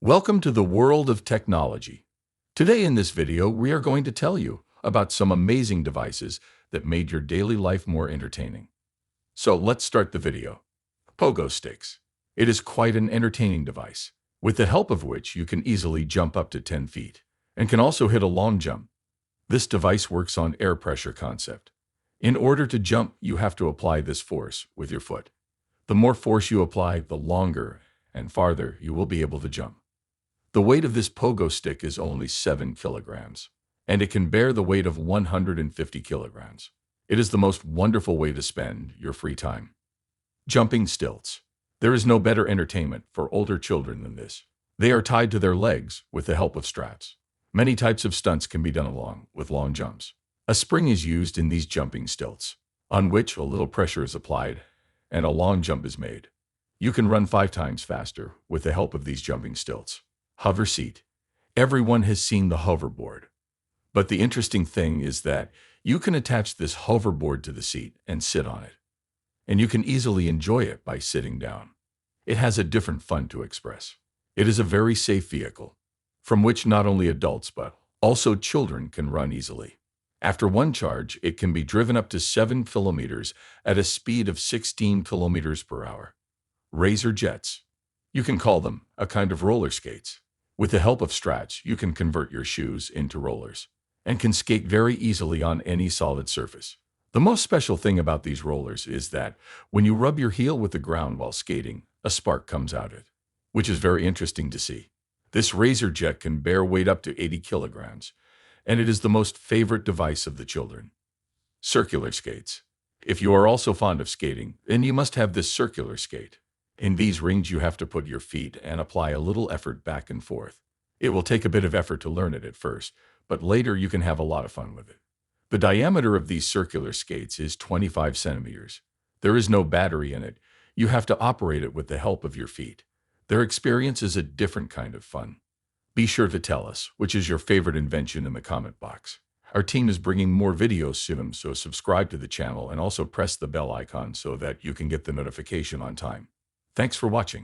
Welcome to the world of technology. Today in this video, we are going to tell you about some amazing devices that made your daily life more entertaining. So let's start the video. Pogo sticks. It is quite an entertaining device, with the help of which you can easily jump up to 10 feet and can also hit a long jump. This device works on air pressure concept. In order to jump, you have to apply this force with your foot. The more force you apply, the longer and farther you will be able to jump. The weight of this pogo stick is only 7 kilograms, and it can bear the weight of 150 kilograms. It is the most wonderful way to spend your free time. Jumping stilts. There is no better entertainment for older children than this. They are tied to their legs with the help of straps. Many types of stunts can be done along with long jumps. A spring is used in these jumping stilts, on which a little pressure is applied and a long jump is made. You can run 5 times faster with the help of these jumping stilts. Hover seat. Everyone has seen the hoverboard. But the interesting thing is that you can attach this hoverboard to the seat and sit on it. And you can easily enjoy it by sitting down. It has a different fun to express. It is a very safe vehicle, from which not only adults but also children can run easily. After one charge, it can be driven up to 7 kilometers at a speed of 16 kilometers per hour. Razor jets. You can call them a kind of roller skates. With the help of straps, you can convert your shoes into rollers and can skate very easily on any solid surface. The most special thing about these rollers is that when you rub your heel with the ground while skating, a spark comes out of it, which is very interesting to see. This razor jet can bear weight up to 80 kilograms, and it is the most favorite device of the children. Circular skates. If you are also fond of skating, then you must have this circular skate. In these rings, you have to put your feet and apply a little effort back and forth. It will take a bit of effort to learn it at first, but later you can have a lot of fun with it. The diameter of these circular skates is 25 centimeters. There is no battery in it. You have to operate it with the help of your feet. Their experience is a different kind of fun. Be sure to tell us which is your favorite invention in the comment box. Our team is bringing more videos soon, so subscribe to the channel and also press the bell icon so that you can get the notification on time. Thanks for watching.